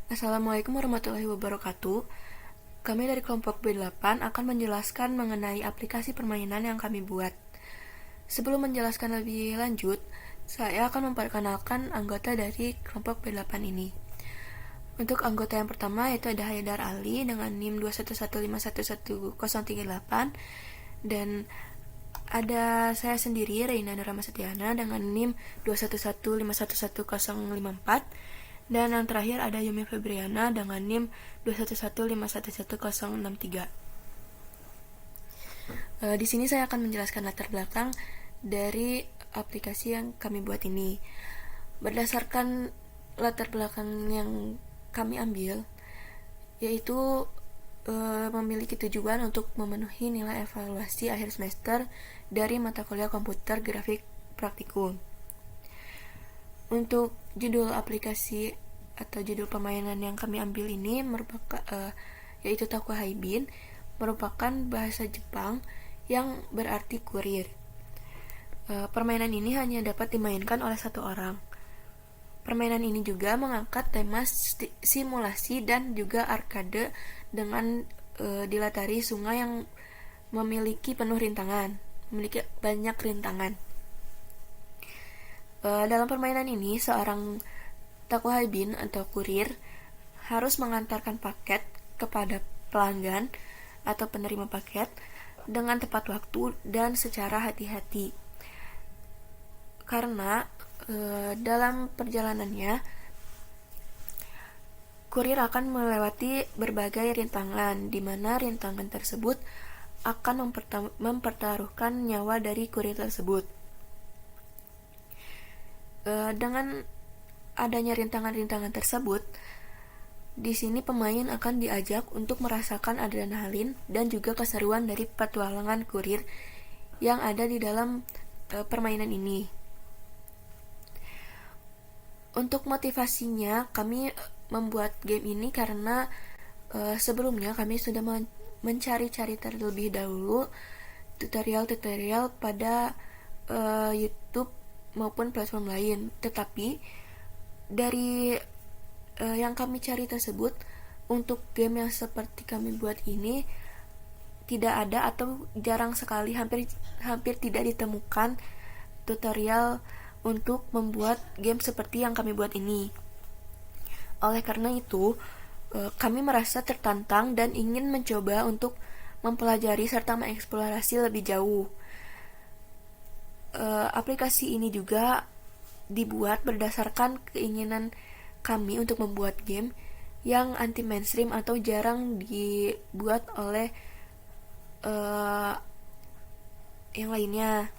Assalamualaikum warahmatullahi wabarakatuh. Kami dari kelompok B8 akan menjelaskan mengenai aplikasi permainan yang kami buat. Sebelum menjelaskan lebih lanjut, saya akan memperkenalkan anggota dari kelompok B8 ini. Untuk anggota yang pertama yaitu ada Haidar Ali dengan NIM 211511038 dan ada saya sendiri Reina Nurama Setiana dengan NIM 211511054 dan yang terakhir ada Yumi Febriana dengan NIM 211511063. Di sini saya akan menjelaskan latar belakang dari aplikasi yang kami buat ini. Berdasarkan latar belakang yang kami ambil, yaitu memiliki tujuan untuk memenuhi nilai evaluasi akhir semester dari mata kuliah komputer grafik praktikum. Untuk judul aplikasi atau judul permainan yang kami ambil ini merupakan yaitu Takuhaibin, merupakan bahasa Jepang yang berarti kurir. Permainan ini hanya dapat dimainkan oleh satu orang. Permainan ini juga mengangkat tema simulasi dan juga arcade dengan dilatari sungai yang memiliki banyak rintangan. Dalam permainan ini, seorang takuhaibin atau kurir harus mengantarkan paket kepada pelanggan atau penerima paket dengan tepat waktu dan secara hati-hati. Karena dalam perjalanannya, kurir akan melewati berbagai rintangan, di mana rintangan tersebut akan mempertaruhkan nyawa dari kurir tersebut. Dengan adanya rintangan-rintangan tersebut, di sini pemain akan diajak untuk merasakan adrenalin dan juga keseruan dari petualangan kurir yang ada di dalam permainan ini. Untuk motivasinya, kami membuat game ini karena sebelumnya kami sudah mencari-cari terlebih dahulu tutorial-tutorial pada YouTube maupun platform lain. Tetapi dari yang kami cari tersebut, untuk game yang seperti kami buat ini tidak ada atau jarang sekali, hampir tidak ditemukan tutorial untuk membuat game seperti yang kami buat ini. Oleh karena itu, kami merasa tertantang dan ingin mencoba untuk mempelajari serta mengeksplorasi lebih jauh. Aplikasi ini juga dibuat berdasarkan keinginan kami untuk membuat game yang anti mainstream atau jarang dibuat oleh yang lainnya.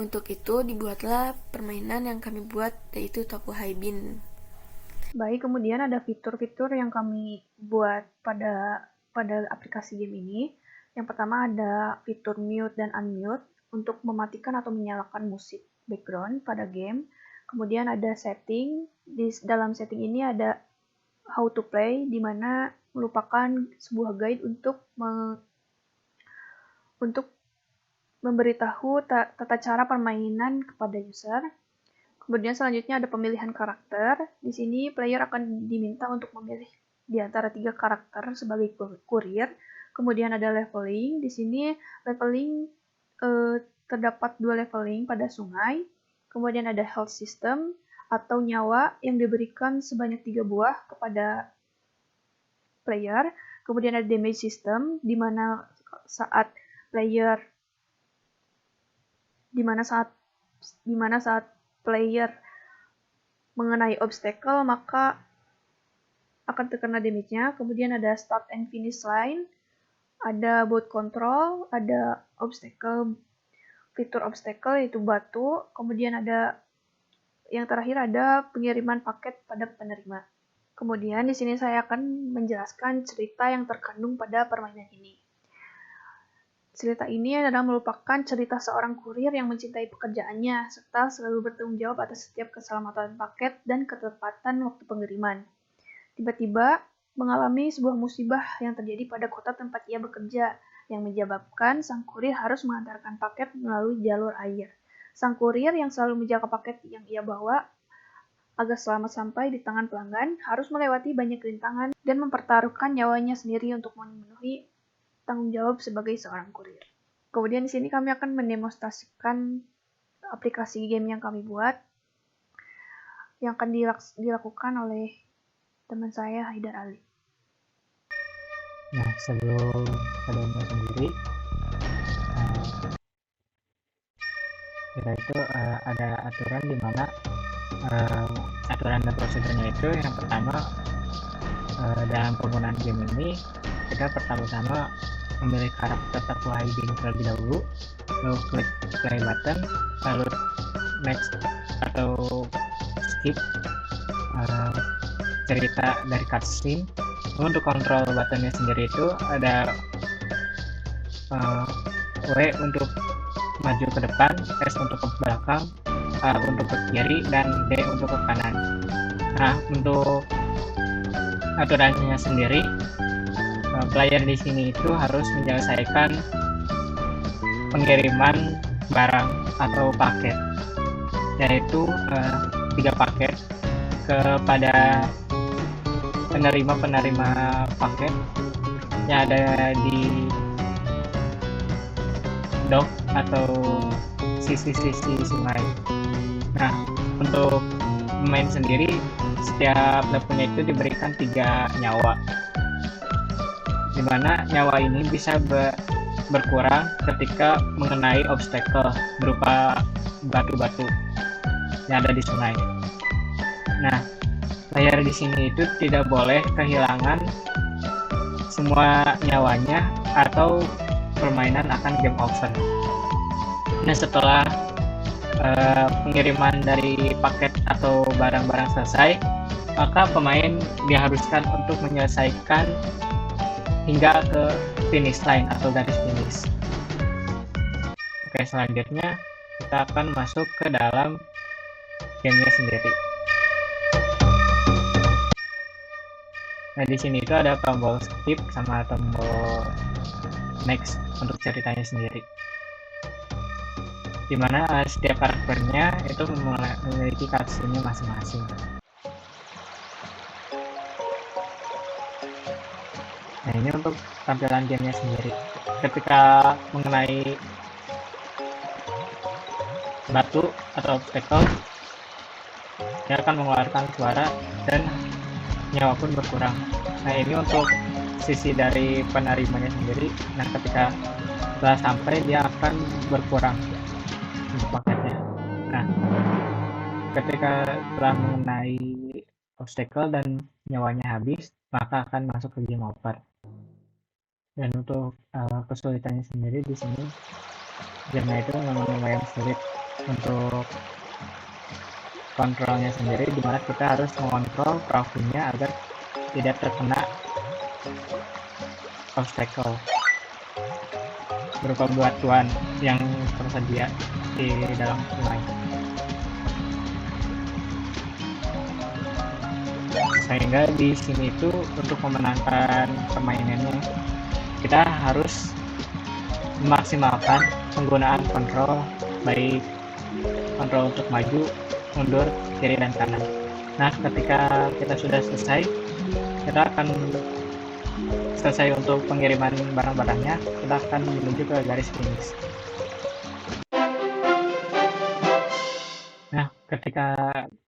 Untuk itu dibuatlah permainan yang kami buat, yaitu Takuhaibin. Baik, kemudian ada fitur-fitur yang kami buat pada aplikasi game ini. Yang pertama ada fitur mute dan unmute untuk mematikan atau menyalakan musik background pada game. Kemudian ada setting. Di dalam setting ini ada how to play, di mana merupakan sebuah guide untuk memberitahu tata cara permainan kepada user. Kemudian selanjutnya ada pemilihan karakter. Di sini player akan diminta untuk memilih di antara 3 karakter sebagai kurir. Kemudian ada leveling. Di sini leveling terdapat 2 leveling pada sungai. Kemudian ada health system atau nyawa yang diberikan sebanyak 3 buah kepada player. Kemudian ada damage system di mana saat player mengenai obstacle maka akan terkena damage-nya. Kemudian ada start and finish line, ada boat control, ada fitur obstacle yaitu batu. Kemudian ada yang terakhir ada pengiriman paket pada penerima. Kemudian di sini saya akan menjelaskan cerita yang terkandung pada permainan ini. Cerita ini adalah merupakan cerita seorang kurir yang mencintai pekerjaannya, serta selalu bertanggung jawab atas setiap keselamatan paket dan ketepatan waktu pengiriman. Tiba-tiba mengalami sebuah musibah yang terjadi pada kota tempat ia bekerja, yang menyebabkan sang kurir harus mengantarkan paket melalui jalur air. Sang kurir yang selalu menjaga paket yang ia bawa agar selamat sampai di tangan pelanggan, harus melewati banyak rintangan dan mempertaruhkan nyawanya sendiri untuk memenuhi tanggung jawab sebagai seorang kurir. Kemudian di sini kami akan mendemonstrasikan aplikasi game yang kami buat, yang akan dilakukan oleh teman saya, Haidar Ali. Nah, sebelum ke demo sendiri, kita itu ada aturan di mana aturan dan prosedurnya itu yang pertama, dalam penggunaan game ini kita pertama-tama memilih karakter Taku Hiding terlebih dahulu, lalu klik play button, lalu next atau skip cerita dari cutscene. Untuk kontrol buttonnya sendiri itu ada W untuk maju ke depan, S untuk ke belakang, A untuk ke kiri, dan D untuk ke kanan. Nah, untuk aturannya sendiri, player di sini itu harus menyelesaikan pengiriman barang atau paket, yaitu 3 paket kepada penerima paket yang ada di dock atau sisi-sisi sungai. Nah, untuk pemain sendiri, setiap levelnya itu diberikan 3 nyawa, dimana nyawa ini bisa berkurang ketika mengenai obstacle berupa batu-batu yang ada di sungai. Nah, player di sini itu tidak boleh kehilangan semua nyawanya atau permainan akan game over. Nah, setelah pengiriman dari paket atau barang-barang selesai, maka pemain diharuskan untuk menyelesaikan hingga ke finish line atau garis finish. Oke, selanjutnya kita akan masuk ke dalam gamenya sendiri. Nah, di sini itu ada tombol skip sama tombol next untuk ceritanya sendiri, dimana setiap karakternya itu memiliki cutscene-nya masing-masing. Nah, ini untuk tampilan gamenya sendiri. Ketika mengenai batu atau obstacle, dia akan mengeluarkan suara dan nyawa pun berkurang. Nah, ini untuk sisi dari penerimanya sendiri. Nah, ketika setelah sampai, dia akan berkurang untuk paketnya. Nah, ketika telah mengenai obstacle dan nyawanya habis, maka akan masuk ke game over. Dan untuk kesulitannya sendiri di sini, gamenya itu memang lumayan sulit untuk kontrolnya sendiri, dimana kita harus mengontrol perahunya agar tidak terkena obstacle berupa batuan yang tersedia di dalam sungai. Sehingga di sini itu untuk memenangkan permainannya, kita harus memaksimalkan penggunaan kontrol, baik kontrol untuk maju, mundur, kiri, dan kanan. Nah, ketika kita sudah selesai, kita akan selesai untuk pengiriman barang-barangnya, kita akan menuju ke garis finish. Nah, ketika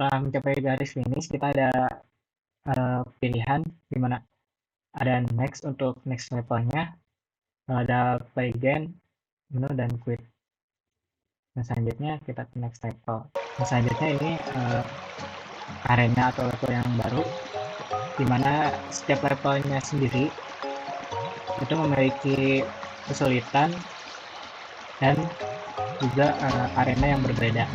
telah mencapai garis finish, kita ada pilihan dimana ada next untuk next levelnya, ada play game, menu, dan quit. Nah, selanjutnya kita ke next level. Nah, selanjutnya ini arena atau level yang baru, dimana setiap levelnya sendiri itu memiliki kesulitan dan juga arena yang berbeda.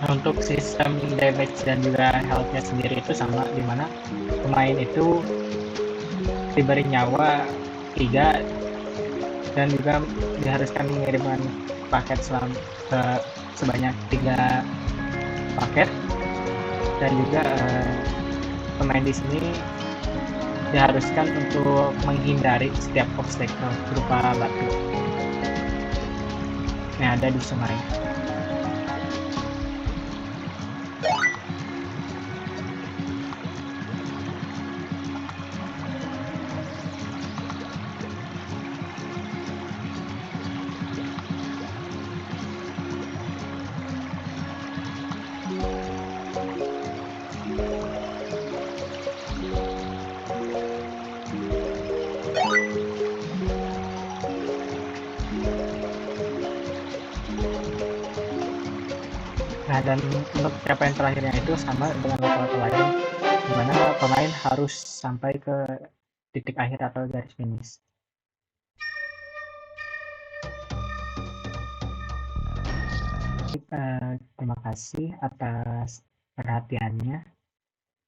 Nah, untuk sistem damage dan juga health-nya sendiri itu sama, dimana pemain itu diberi nyawa 3 dan juga diharuskan mengirimkan paket sebanyak 3 paket dan juga pemain di sini diharuskan untuk menghindari setiap obstacle berupa batu yang ada di sungai. Nah, dan untuk capaian terakhirnya itu sama dengan level lain, di mana pemain harus sampai ke titik akhir atau garis finish. Terima kasih atas perhatiannya.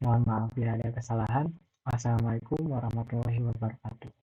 Mohon maaf bila ada kesalahan. Wassalamualaikum warahmatullahi wabarakatuh.